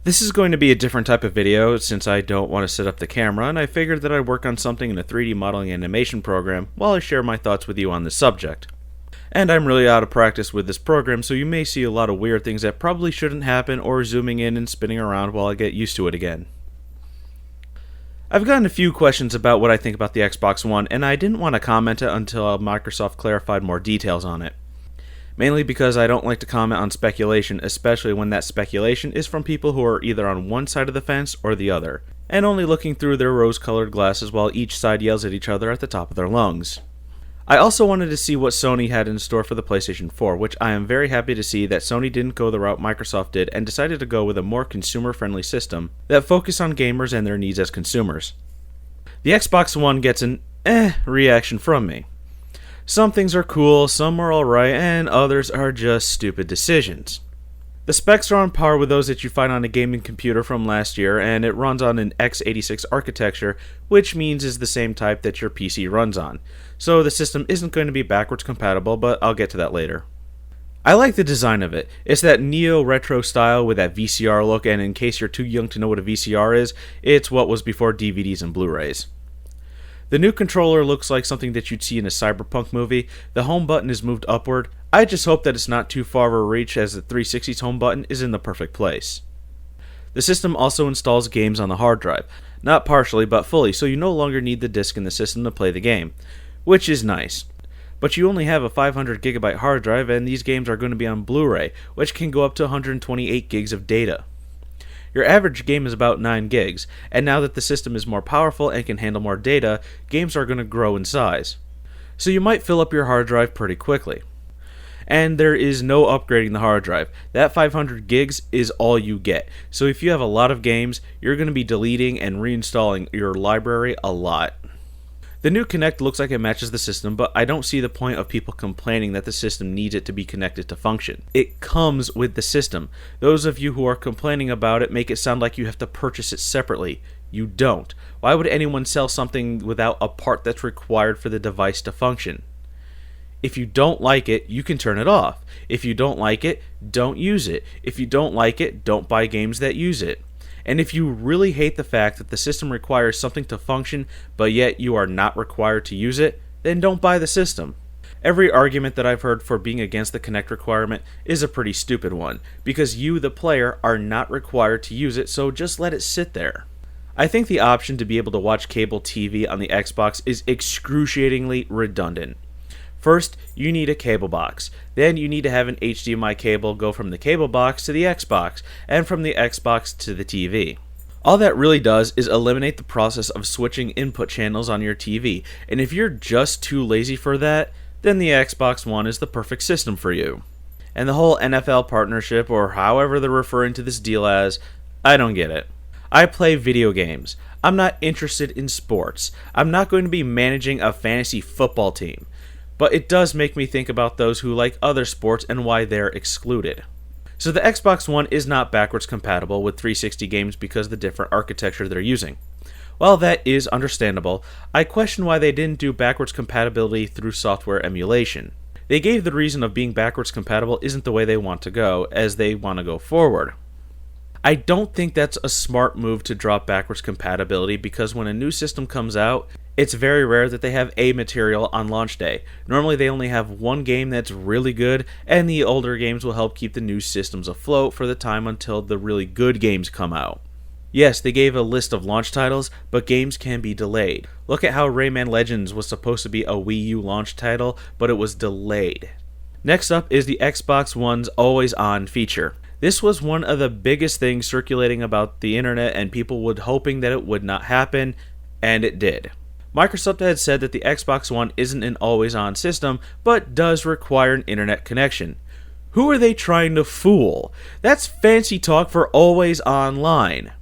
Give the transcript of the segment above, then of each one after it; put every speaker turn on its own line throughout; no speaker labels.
This is going to be a different type of video since I don't want to set up the camera, and I figured that I'd work on something in a 3D modeling animation program while I share my thoughts with you on this subject. And I'm really out of practice with this program, so you may see a lot of weird things that probably shouldn't happen, or zooming in and spinning around while I get used to it again. I've gotten a few questions about what I think about the Xbox One, and I didn't want to comment it until Microsoft clarified more details on it. Mainly because I don't like to comment on speculation, especially when that speculation is from people who are either on one side of the fence or the other, and only looking through their rose-colored glasses while each side yells at each other at the top of their lungs. I also wanted to see what Sony had in store for the PlayStation 4, which I am very happy to see that Sony didn't go the route Microsoft did and decided to go with a more consumer-friendly system that focused on gamers and their needs as consumers. The Xbox One gets an reaction from me. Some things are cool, some are alright, and others are just stupid decisions. The specs are on par with those that you find on a gaming computer from last year, and it runs on an x86 architecture, which means is the same type that your PC runs on. So the system isn't going to be backwards compatible, but I'll get to that later. I like the design of it. It's that neo-retro style with that VCR look, and in case you're too young to know what a VCR is, it's what was before DVDs and Blu-rays. The new controller looks like something that you'd see in a cyberpunk movie. The home button is moved upward. I just hope that it's not too far of a reach, as the 360's home button is in the perfect place. The system also installs games on the hard drive. Not partially, but fully, so you no longer need the disc in the system to play the game, which is nice. But you only have a 500GB hard drive, and these games are going to be on Blu-ray, which can go up to 128 gigs of data. Your average game is about 9 gigs, and now that the system is more powerful and can handle more data, games are going to grow in size. So you might fill up your hard drive pretty quickly. And there is no upgrading the hard drive. That 500 gigs is all you get. So if you have a lot of games, you're going to be deleting and reinstalling your library a lot. The new Kinect looks like it matches the system, but I don't see the point of people complaining that the system needs it to be connected to function. It comes with the system. Those of you who are complaining about it make it sound like you have to purchase it separately. You don't. Why would anyone sell something without a part that's required for the device to function? If you don't like it, you can turn it off. If you don't like it, don't use it. If you don't like it, don't buy games that use it. And if you really hate the fact that the system requires something to function, but yet you are not required to use it, then don't buy the system. Every argument that I've heard for being against the Kinect requirement is a pretty stupid one, because you, the player, are not required to use it, so just let it sit there. I think the option to be able to watch cable TV on the Xbox is excruciatingly redundant. First, you need a cable box. Then you need to have an HDMI cable go from the cable box to the Xbox, and from the Xbox to the TV. All that really does is eliminate the process of switching input channels on your TV, and if you're just too lazy for that, then the Xbox One is the perfect system for you. And the whole NFL partnership, or however they're referring to this deal as, I don't get it. I play video games. I'm not interested in sports. I'm not going to be managing a fantasy football team. But it does make me think about those who like other sports and why they're excluded. So the Xbox One is not backwards compatible with 360 games because of the different architecture they're using. While that is understandable, I question why they didn't do backwards compatibility through software emulation. They gave the reason of being backwards compatible isn't the way they want to go, as they want to go forward. I don't think that's a smart move to drop backwards compatibility, because when a new system comes out, it's very rare that they have A material on launch day. Normally they only have one game that's really good, and the older games will help keep the new systems afloat for the time until the really good games come out. Yes, they gave a list of launch titles, but games can be delayed. Look at how Rayman Legends was supposed to be a Wii U launch title, but it was delayed. Next up is the Xbox One's Always On feature. This was one of the biggest things circulating about the internet, and people were hoping that it would not happen, and it did. Microsoft had said that the Xbox One isn't an always-on system, but does require an internet connection. Who are they trying to fool? That's fancy talk for always online.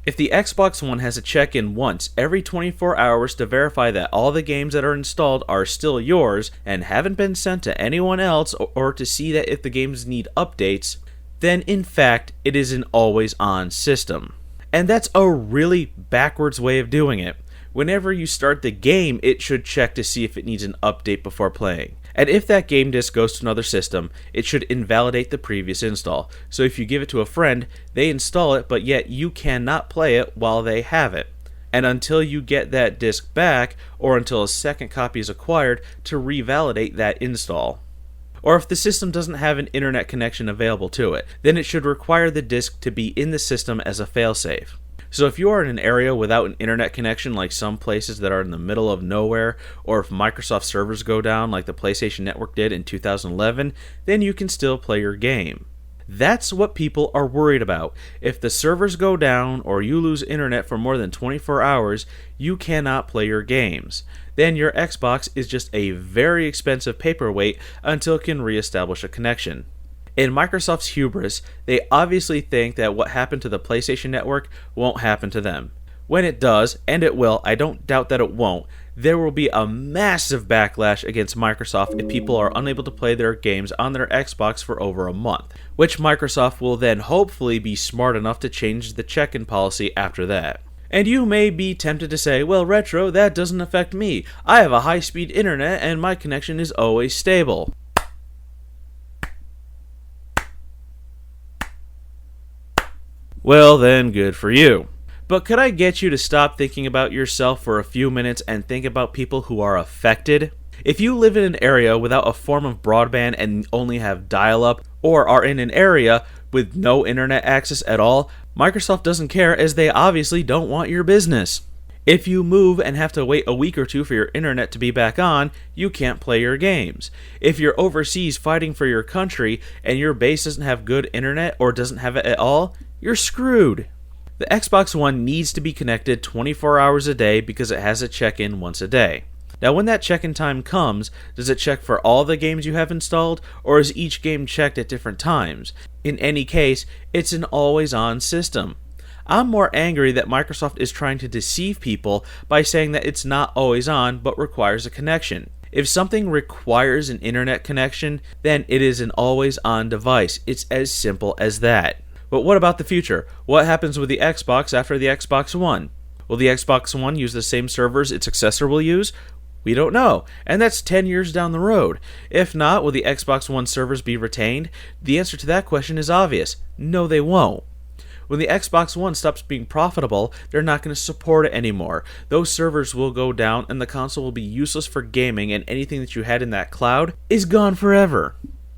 If the Xbox One has to check in once every 24 hours to verify that all the games that are installed are still yours and haven't been sent to anyone else, or to see that if the games need updates, then in fact it is an always-on system. And that's a really backwards way of doing it. Whenever you start the game, it should check to see if it needs an update before playing. And if that game disc goes to another system, it should invalidate the previous install. So if you give it to a friend, they install it, but yet you cannot play it while they have it. And until you get that disc back, or until a second copy is acquired, to revalidate that install. Or if the system doesn't have an internet connection available to it, then it should require the disc to be in the system as a failsafe. So if you are in an area without an internet connection, like some places that are in the middle of nowhere, or if Microsoft servers go down like the PlayStation Network did in 2011, then you can still play your game. That's what people are worried about. If the servers go down or you lose internet for more than 24 hours, you cannot play your games. Then your Xbox is just a very expensive paperweight until it can reestablish a connection. In Microsoft's hubris, they obviously think that what happened to the PlayStation Network won't happen to them. When it does, and it will, I don't doubt that it won't, there will be a massive backlash against Microsoft if people are unable to play their games on their Xbox for over a month, which Microsoft will then hopefully be smart enough to change the check-in policy after that. And you may be tempted to say, well, Retro, that doesn't affect me. I have a high-speed internet and my connection is always stable. Well then, good for you. But could I get you to stop thinking about yourself for a few minutes and think about people who are affected? If you live in an area without a form of broadband and only have dial-up, or are in an area with no internet access at all, Microsoft doesn't care, as they obviously don't want your business. If you move and have to wait a week or two for your internet to be back on, you can't play your games. If you're overseas fighting for your country and your base doesn't have good internet or doesn't have it at all, you're screwed. The Xbox One needs to be connected 24 hours a day because it has a check-in once a day. Now when that check-in time comes, does it check for all the games you have installed, or is each game checked at different times? In any case, it's an always-on system. I'm more angry that Microsoft is trying to deceive people by saying that it's not always on but requires a connection. If something requires an internet connection, then it is an always-on device. It's as simple as that. But what about the future? What happens with the Xbox after the Xbox One? Will the Xbox One use the same servers its successor will use? We don't know, and that's 10 years down the road. If not, will the Xbox One servers be retained? The answer to that question is obvious. No, they won't. When the Xbox One stops being profitable, they're not going to support it anymore. Those servers will go down and the console will be useless for gaming, and anything that you had in that cloud is gone forever.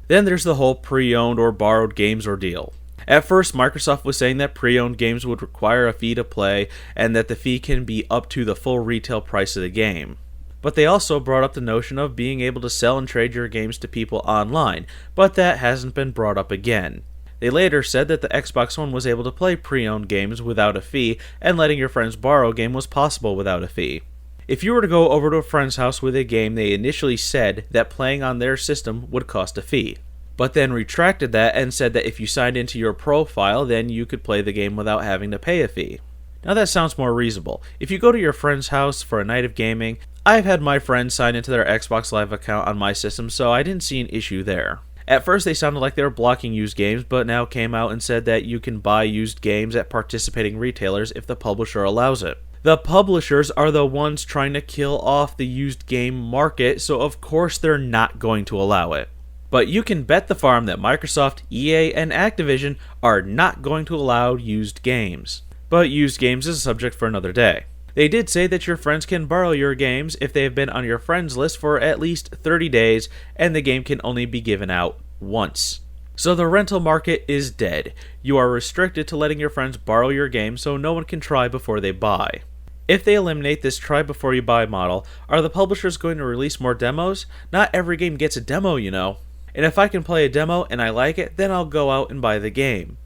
Then there's the whole pre-owned or borrowed games ordeal. At first, Microsoft was saying that pre-owned games would require a fee to play and that the fee can be up to the full retail price of the game. But they also brought up the notion of being able to sell and trade your games to people online, but that hasn't been brought up again. They later said that the Xbox One was able to play pre-owned games without a fee, and letting your friends borrow a game was possible without a fee. If you were to go over to a friend's house with a game, they initially said that playing on their system would cost a fee, but then retracted that and said that if you signed into your profile, then you could play the game without having to pay a fee. Now that sounds more reasonable. If you go to your friend's house for a night of gaming, I've had my friends sign into their Xbox Live account on my system, so I didn't see an issue there. At first they sounded like they were blocking used games, but now came out and said that you can buy used games at participating retailers if the publisher allows it. The publishers are the ones trying to kill off the used game market, so of course they're not going to allow it. But you can bet the farm that Microsoft, EA, and Activision are not going to allow used games. But used games is a subject for another day. They did say that your friends can borrow your games if they have been on your friends list for at least 30 days, and the game can only be given out once. So the rental market is dead. You are restricted to letting your friends borrow your game, so no one can try before they buy. If they eliminate this try before you buy model, are the publishers going to release more demos? Not every game gets a demo, you know. And if I can play a demo and I like it, then I'll go out and buy the game.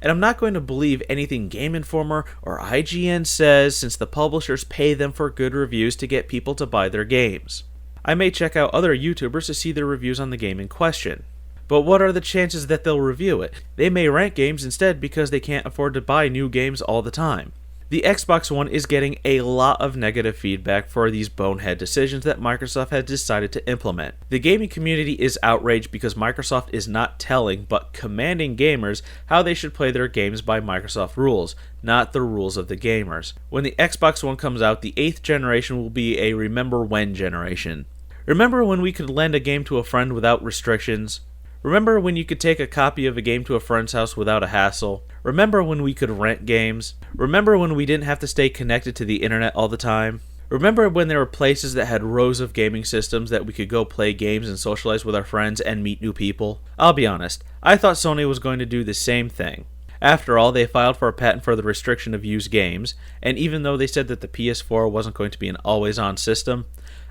And I'm not going to believe anything Game Informer or IGN says, since the publishers pay them for good reviews to get people to buy their games. I may check out other YouTubers to see their reviews on the game in question. But what are the chances that they'll review it? They may rank games instead because they can't afford to buy new games all the time. The Xbox One is getting a lot of negative feedback for these bonehead decisions that Microsoft has decided to implement. The gaming community is outraged because Microsoft is not telling but commanding gamers how they should play their games by Microsoft rules, not the rules of the gamers. When the Xbox One comes out, the 8th generation will be a remember when generation. Remember when we could lend a game to a friend without restrictions? Remember when you could take a copy of a game to a friend's house without a hassle? Remember when we could rent games? Remember when we didn't have to stay connected to the internet all the time? Remember when there were places that had rows of gaming systems that we could go play games and socialize with our friends and meet new people? I'll be honest, I thought Sony was going to do the same thing. After all, they filed for a patent for the restriction of used games, and even though they said that the PS4 wasn't going to be an always-on system,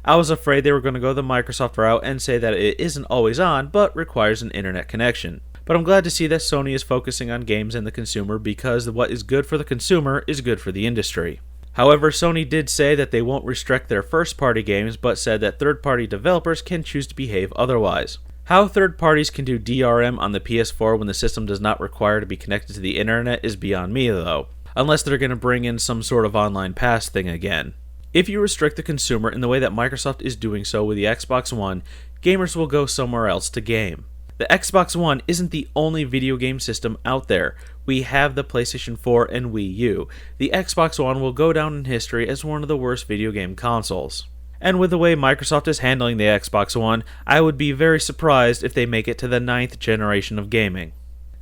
I was afraid they were going to go the Microsoft route and say that it isn't always on, but requires an internet connection. But I'm glad to see that Sony is focusing on games and the consumer, because what is good for the consumer is good for the industry. However, Sony did say that they won't restrict their first-party games, but said that third-party developers can choose to behave otherwise. How third parties can do DRM on the PS4 when the system does not require to be connected to the internet is beyond me, though, unless they're going to bring in some sort of online pass thing again. If you restrict the consumer in the way that Microsoft is doing so with the Xbox One, gamers will go somewhere else to game. The Xbox One isn't the only video game system out there. We have the PlayStation 4 and Wii U. The Xbox One will go down in history as one of the worst video game consoles. And with the way Microsoft is handling the Xbox One, I would be very surprised if they make it to the 9th generation of gaming.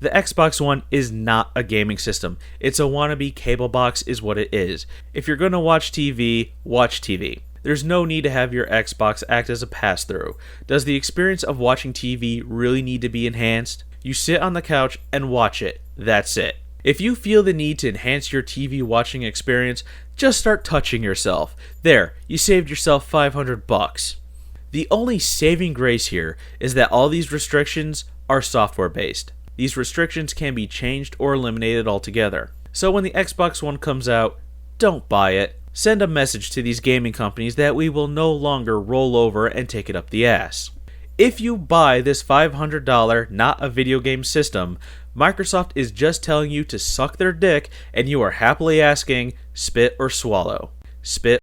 The Xbox One is not a gaming system. It's a wannabe cable box is what it is. If you're going to watch TV, watch TV. There's no need to have your Xbox act as a pass-through. Does the experience of watching TV really need to be enhanced? You sit on the couch and watch it. That's it. If you feel the need to enhance your TV watching experience, just start touching yourself. There, you saved yourself $500. The only saving grace here is that all these restrictions are software-based. These restrictions can be changed or eliminated altogether. So when the Xbox One comes out, don't buy it. Send a message to these gaming companies that we will no longer roll over and take it up the ass. If you buy this $500 not a video game system, Microsoft is just telling you to suck their dick, and you are happily asking, spit or swallow. Spit